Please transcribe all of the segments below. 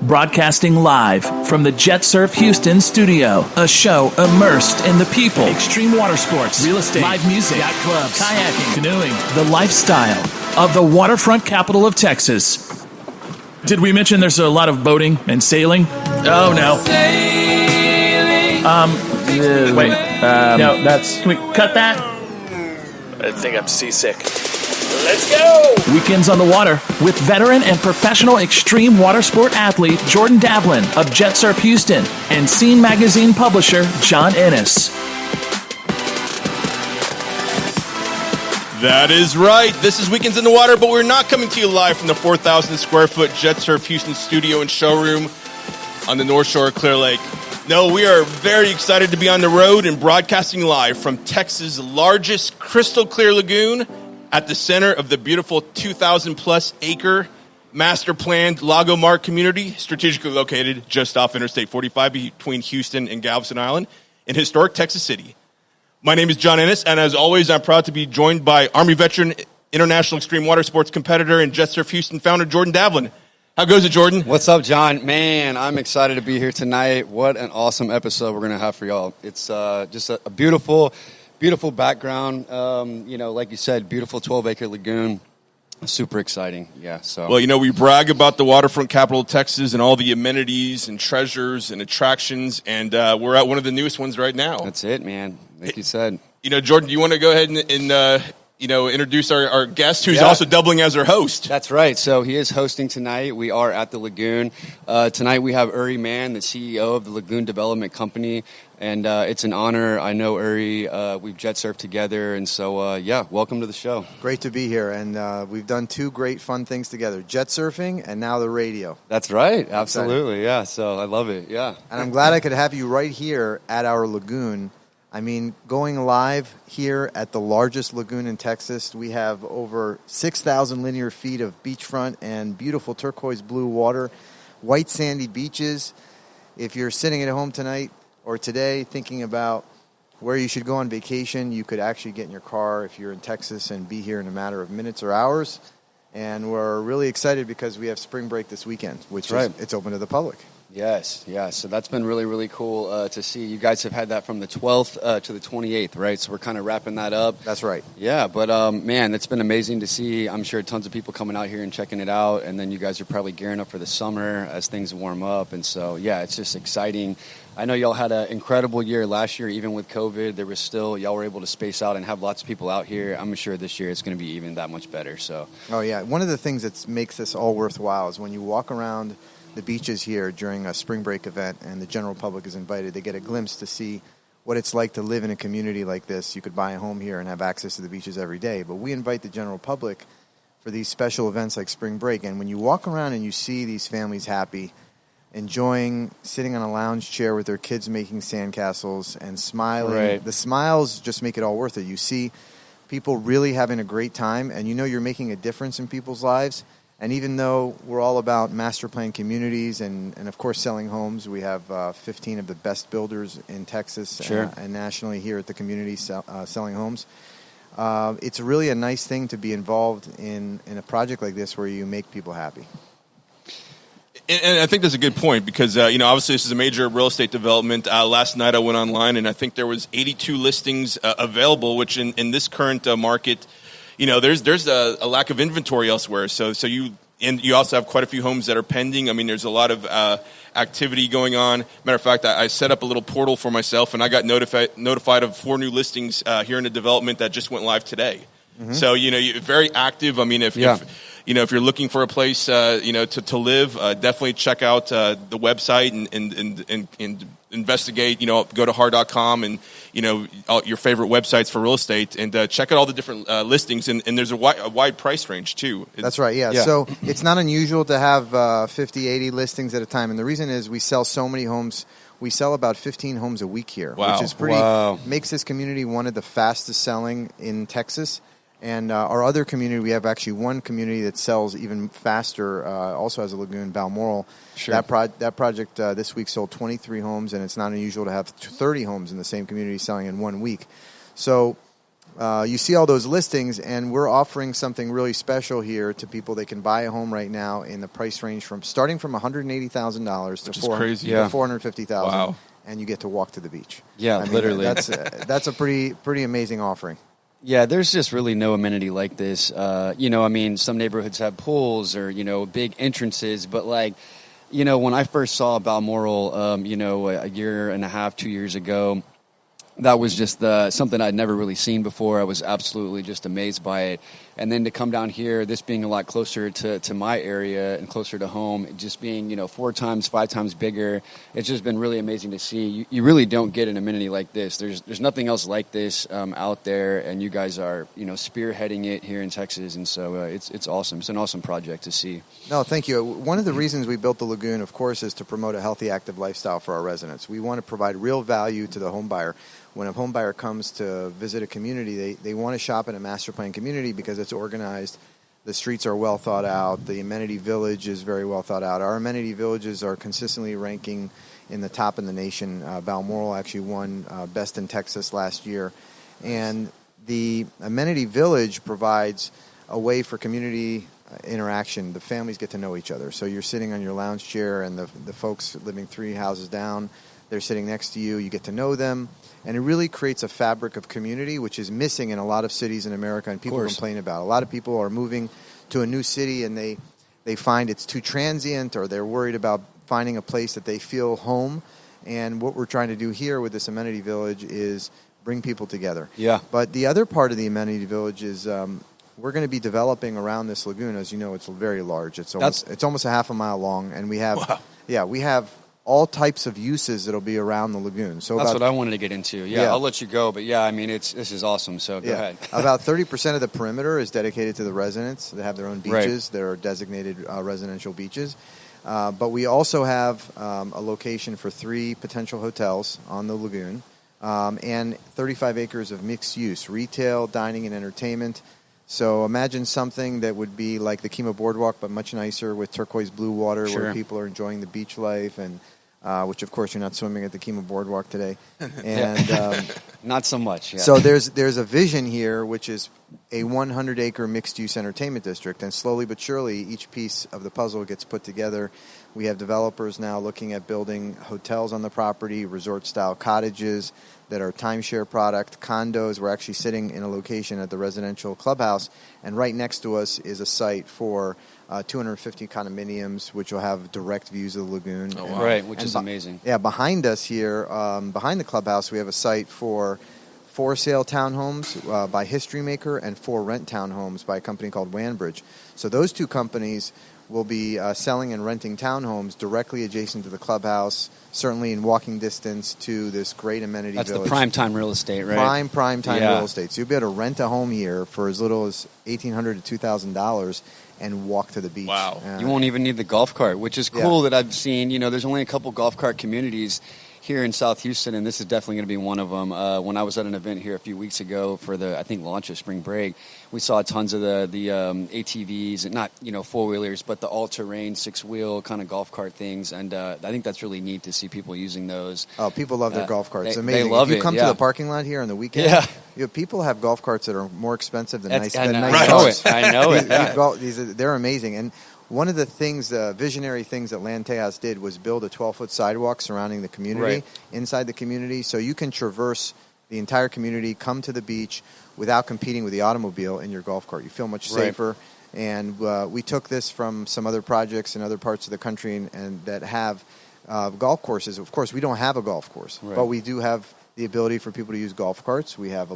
Broadcasting live from the Jet Surf Houston studio, a show immersed in the people, extreme water sports, real estate, live music, yacht clubs, kayaking, canoeing, the lifestyle of the waterfront capital of Texas. Did we mention there's a lot of boating and sailing? Oh, no. Wait. No, that's... Can we cut that? I think I'm seasick. Let's go! Weekends on the water with veteran and professional extreme water sport athlete Jordan Davlin of Jet Surf Houston and Scene Magazine publisher John Ennis. That is right. This is Weekends in the Water, but we're not coming to you live from the 4,000 square foot Jet Surf Houston studio and showroom on the North Shore of Clear Lake. No, we are very excited to be on the road and broadcasting live from Texas' largest crystal clear lagoon at the center of the beautiful 2,000-plus acre master-planned Lago Mar community, strategically located just off Interstate 45 between Houston and Galveston Island in historic Texas City. My name is John Ennis, and as always, I'm proud to be joined by Army veteran, international extreme water sports competitor, and Jet Surf Houston founder Jordan Davlin. How goes it, Jordan? What's up, John? Man, I'm excited to be here tonight. What an awesome episode we're going to have for y'all. It's just a beautiful background. Like you said, beautiful 12-acre lagoon. Super exciting. Yeah. So. Well, we brag about the waterfront capital of Texas and all the amenities and treasures and attractions, and we're at one of the newest ones right now. That's it, man. Like you said. Jordan, do you want to go ahead and introduce our guest, who's also doubling as our host? That's right. So he is hosting tonight. We are at the lagoon. Tonight we have Uri Mann, the CEO of the Lagoon Development Company. And it's an honor. I know Uri. We've jet surfed together. And so, welcome to the show. Great to be here. And we've done two great fun things together, jet surfing and now the radio. That's right. Absolutely. Yeah. So I love it. Yeah. And I'm glad I could have you right here at our lagoon. I mean, going live here at the largest lagoon in Texas, we have over 6,000 linear feet of beachfront and beautiful turquoise blue water, white sandy beaches. If you're sitting at home tonight or today thinking about where you should go on vacation, you could actually get in your car if you're in Texas and be here in a matter of minutes or hours. And we're really excited because we have spring break this weekend, which is it's open to the public. Yes. So that's been really, really cool to see. You guys have had that from the 12th to the 28th, right? So we're kind of wrapping that up. That's right. Yeah, but man, it's been amazing to see. I'm sure tons of people coming out here and checking it out, and then you guys are probably gearing up for the summer as things warm up. And so, yeah, it's just exciting. I know y'all had an incredible year last year, even with COVID. There was still, y'all were able to space out and have lots of people out here. I'm sure this year it's going to be even that much better. So. Oh, yeah. One of the things that makes this all worthwhile is when you walk around the beaches here during a spring break event and the general public is invited, they get a glimpse to see what it's like to live in a community like this. You could buy a home here and have access to the beaches every day, but we invite the general public for these special events like spring break. And when you walk around and you see these families happy, enjoying sitting on a lounge chair with their kids making sandcastles and smiling, the smiles just make it all worth it. You see people really having a great time, and you're making a difference in people's lives. And even though we're all about master plan communities and of course, selling homes, we have 15 of the best builders in Texas and nationally here at the community selling homes. It's really a nice thing to be involved in a project like this where you make people happy. And I think that's a good point because, obviously this is a major real estate development. Last night I went online and I think there was 82 listings available, which in this current market, there's a lack of inventory elsewhere. So you also have quite a few homes that are pending. I mean, there's a lot of activity going on. Matter of fact, I set up a little portal for myself, and I got notified of 4 new listings here in the development that just went live today. Mm-hmm. So you're very active. I mean, if you're looking for a place to live, definitely check out the website and investigate. Go to har.com and all your favorite websites for real estate and check out all the different listings. And there's a wide price range too. That's right. Yeah. So it's not unusual to have 50, 80 listings at a time. And the reason is we sell so many homes. We sell about 15 homes a week here, which is makes this community one of the fastest selling in Texas. And our other community, we have actually one community that sells even faster, also has a lagoon, Balmoral. Sure. That project this week sold 23 homes, and it's not unusual to have 30 homes in the same community selling in 1 week. So you see all those listings, and we're offering something really special here to people. They can buy a home right now in the price range starting from $180,000 to $450,000. Wow. And you get to walk to the beach. Yeah, I mean, literally. That's a pretty amazing offering. Yeah, there's just really no amenity like this. Some neighborhoods have pools or, big entrances, but when I first saw Balmoral, a year and a half, 2 years ago, that was just something I'd never really seen before. I was absolutely just amazed by it. And then to come down here, this being a lot closer to my area and closer to home, just being, 4 times, 5 times bigger, it's just been really amazing to see. You really don't get an amenity like this. There's nothing else like this out there, and you guys are, spearheading it here in Texas. And so it's awesome. It's an awesome project to see. No, thank you. One of the reasons we built the Lagoon, of course, is to promote a healthy, active lifestyle for our residents. We want to provide real value to the home buyer. When a home buyer comes to visit a community, they want to shop in a master plan community because it's organized. The streets are well thought out. The amenity village is very well thought out. Our amenity villages are consistently ranking in the top in the nation. Balmoral actually won Best in Texas last year. And the amenity village provides a way for community interaction. The families get to know each other. So you're sitting on your lounge chair, and the folks living 3 houses down, they're sitting next to you. You get to know them. And it really creates a fabric of community, which is missing in a lot of cities in America, and people complain about. A lot of people are moving to a new city, and they find it's too transient, or they're worried about finding a place that they feel home. And what we're trying to do here with this amenity village is bring people together. Yeah. But the other part of the amenity village is we're going to be developing around this lagoon. As you know, it's very large. It's almost a half a mile long, and we have all types of uses that'll be around the lagoon. So that's what I wanted to get into. Yeah, I'll let you go, but this is awesome. So go ahead. About 30% of the perimeter is dedicated to the residents. They have their own beaches. Right. There are designated residential beaches. But we also have a location for 3 potential hotels on the lagoon, and 35 acres of mixed use, retail, dining, and entertainment. So imagine something that would be like the Kemah Boardwalk, but much nicer with turquoise blue water, where people are enjoying the beach life, and which, of course, you're not swimming at the Kemah Boardwalk today. And not so much. Yeah. So there's a vision here, which is a 100-acre mixed-use entertainment district, and slowly but surely, each piece of the puzzle gets put together. We have developers now looking at building hotels on the property, resort-style cottages that are timeshare product, condos. We're actually sitting in a location at the residential clubhouse, and right next to us is a site for 250 condominiums, which will have direct views of the lagoon. Oh, wow. Right, which is amazing. Yeah, behind us here, behind the clubhouse, we have a site for sale townhomes by History Maker and for rent townhomes by a company called Wanbridge. So those 2 companies will be selling and renting townhomes directly adjacent to the clubhouse, certainly in walking distance to this great amenity village. That's the prime time real estate, right? Prime time real estate. So you'll be able to rent a home here for as little as $1,800 to $2,000 and walk to the beach. Wow. You won't even need the golf cart, which is cool that I've seen. There's only a couple golf cart communities here in South Houston, and this is definitely going to be one of them. When I was at an event here a few weeks ago for the, launch of Spring Break, we saw tons of the ATVs, and not, four-wheelers, but the all-terrain, 6-wheel kind of golf cart things, and I think that's really neat to see people using those. Oh, people love their golf carts. It's They amazing. love if you come it, to the parking lot here on the weekend, people have golf carts that are more expensive than nice cars. I know it. They're amazing. And one of the things, visionary things that Lantejas did was build a 12-foot sidewalk surrounding the community, inside the community, so you can traverse the entire community, come to the beach without competing with the automobile in your golf cart. You feel much safer. And we took this from some other projects in other parts of the country and that have golf courses. Of course, we don't have a golf course, but we do have the ability for people to use golf carts. We have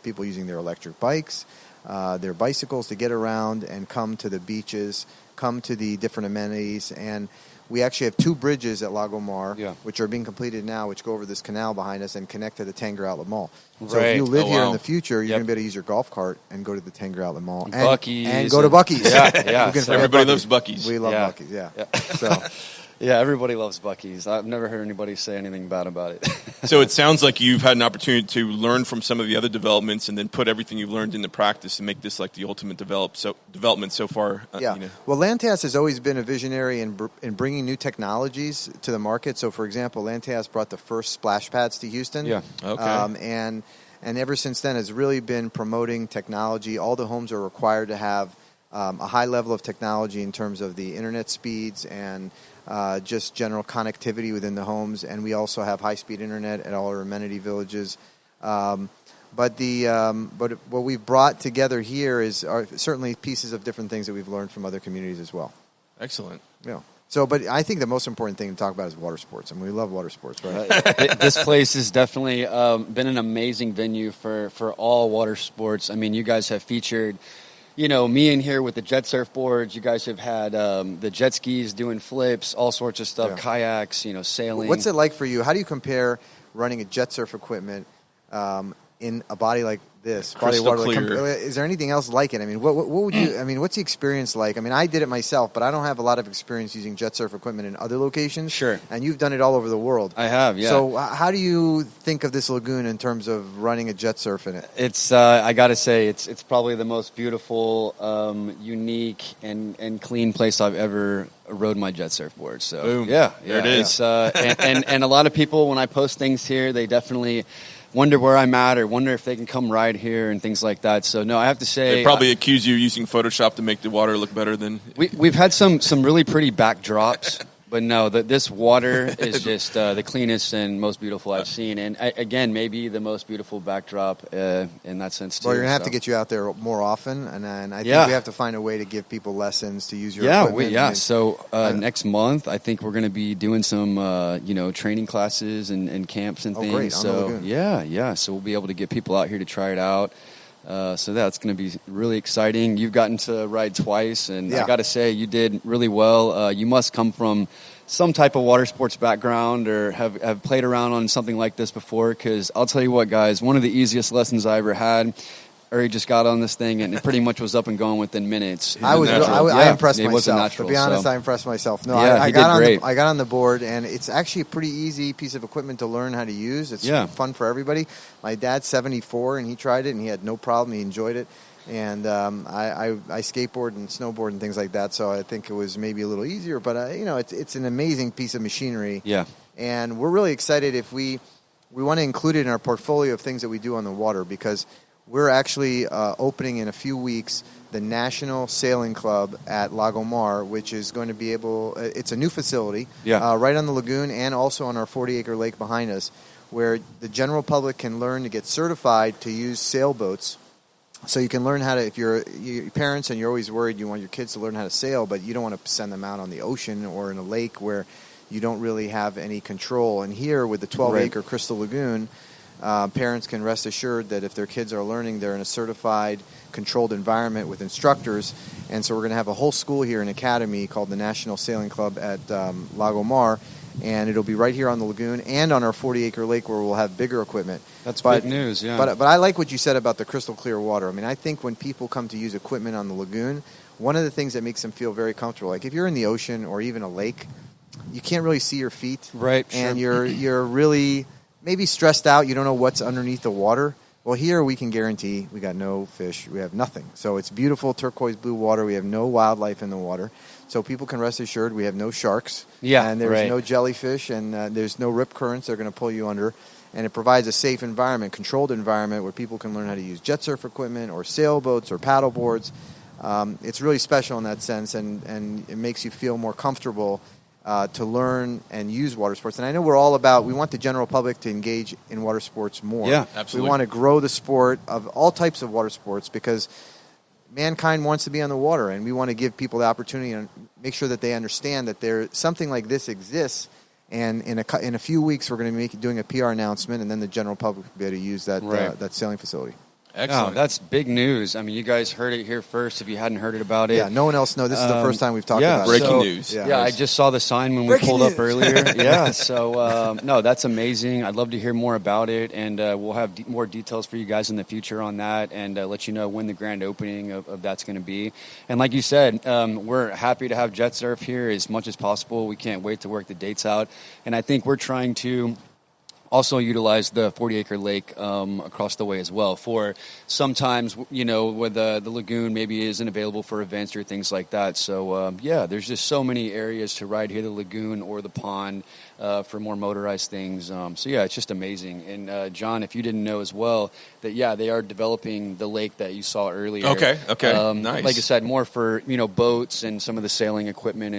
people using their electric bikes, their bicycles to get around and come to the beaches, come to the different amenities. And we actually have 2 bridges at Lago Mar, which are being completed now, which go over this canal behind us and connect to the Tanger Outlet Mall. So if you live here in the future, you're going to be able to use your golf cart and go to the Tanger Outlet Mall. And Buc-ee's. And go to Buc-ee's. Everybody loves Buc-ee's. We love Buc-ee's, So... Yeah, everybody loves Buc-ee's. I've never heard anybody say anything bad about it. So it sounds like you've had an opportunity to learn from some of the other developments and then put everything you've learned into practice and make this like the ultimate development so far. Well, Lantejas has always been a visionary in bringing new technologies to the market. So, for example, Lantejas brought the first splash pads to Houston. Yeah. Okay. And and ever since then has really been promoting technology. All the homes are required to have a high level of technology in terms of the internet speeds and just general connectivity within the homes, and we also have high-speed internet at all our amenity villages. But what we've brought together here are certainly pieces of different things that we've learned from other communities as well. Excellent. Yeah. So, but I think the most important thing to talk about is water sports. I mean, we love water sports, right? This place has definitely been an amazing venue for all water sports. I mean, you guys have featured, me in here with the jet surfboards. You guys have had the jet skis doing flips, all sorts of stuff, kayaks, sailing. What's it like for you? How do you compare running a jet surf equipment in a body like this? Crystal body of water, clear. Is there anything else like it? I mean, what would you? I mean, what's the experience like? I mean, I did it myself, but I don't have a lot of experience using jet surf equipment in other locations. Sure. And you've done it all over the world. I have, yeah. So how do you think of this lagoon in terms of running a jet surf in it? It's I got to say it's probably the most beautiful, unique and clean place I've ever rode my jet surfboard. So Boom. yeah, There it is. It's, and a lot of people, when I post things here, they definitely wonder where I'm at or wonder if they can come ride here and things like that. So no, I have to say, They probably accuse you using Photoshop to make the water look better than... we've had some really pretty backdrops. But no, this water is just the cleanest and most beautiful I've seen. And again, maybe the most beautiful backdrop in that sense, too. Well, you're going to have to get you out there more often, and I think we have to find a way to give people lessons to use your equipment. So next month, I think we're going to be doing some, training classes and camps and things. Great. On the lagoon. Yeah. So we'll be able to get people out here to try it out. So that's going to be really exciting. You've gotten to ride twice, and I got to say, you did really well. You must come from some type of water sports background or have played around on something like this before, because I'll tell you what, guys, one of the easiest lessons I ever had, Uri just got on this thing, and it pretty much was up and going within minutes. I impressed myself. To be honest, I impressed myself. No, I got on the board, and it's actually a pretty easy piece of equipment to learn how to use. It's fun for everybody. My dad's 74, and he tried it, and he had no problem. He enjoyed it. And I skateboard and snowboard and things like that, so I think it was maybe a little easier. But it's an amazing piece of machinery. Yeah. And we're really excited if we want to include it in our portfolio of things that we do on the water, because we're actually opening in a few weeks the National Sailing Club at Lago Mar, which is going to be it's a new facility right on the lagoon and also on our 40-acre lake behind us, where the general public can learn to get certified to use sailboats. So you can learn how to, if you're parents and you're always worried you want your kids to learn how to sail, but you don't want to send them out on the ocean or in a lake where you don't really have any control. And here with the 12-acre Crystal Lagoon, parents can rest assured that if their kids are learning, they're in a certified, controlled environment with instructors. And so we're going to have a whole school here, an academy called the National Sailing Club at Lago Mar. And it'll be right here on the lagoon and on our 40-acre lake where we'll have bigger equipment. That's big news, yeah. But I like what you said about the crystal clear water. I mean, I think when people come to use equipment on the lagoon, one of the things that makes them feel very comfortable, like if you're in the ocean or even a lake, you can't really see your feet. Right, and sure. you're really maybe stressed out. You don't know what's underneath the water. Well, here we can guarantee we got no fish. We have nothing. So it's beautiful turquoise blue water. We have no wildlife in the water. So people can rest assured we have no sharks. Yeah, and there's no jellyfish, and there's no rip currents that are going to pull you under. And it provides a safe environment, controlled environment, where people can learn how to use jet surf equipment or sailboats or paddle boards. It's really special in that sense, and it makes you feel more comfortable to learn and use water sports. And I know we want the general public to engage in water sports more. Yeah, absolutely. We want to grow the sport of all types of water sports because mankind wants to be on the water, and we want to give people the opportunity and make sure that they understand that something like this exists. And in a few weeks, we're going to be doing a PR announcement, and then the general public will be able to use that that sailing facility. Excellent. Oh, that's big news. I mean, you guys heard it here first if you hadn't heard about it. Yeah, no one else knows. This is the first time we've talked about it. Breaking news. Yeah, I just saw the sign when we pulled up earlier. Yeah, so, no, that's amazing. I'd love to hear more about it, and we'll have more details for you guys in the future on that and let you know when the grand opening of that's going to be. And like you said, we're happy to have Jet Surf here as much as possible. We can't wait to work the dates out. And I think we're trying to also utilize the 40-acre lake across the way as well for sometimes, where the lagoon maybe isn't available for events or things like that. So, there's just so many areas to ride here, the lagoon or the pond, for more motorized things. It's just amazing. And, John, if you didn't know as well, that, they are developing the lake that you saw earlier. Okay, nice. Like I said, more for, boats and some of the sailing equipment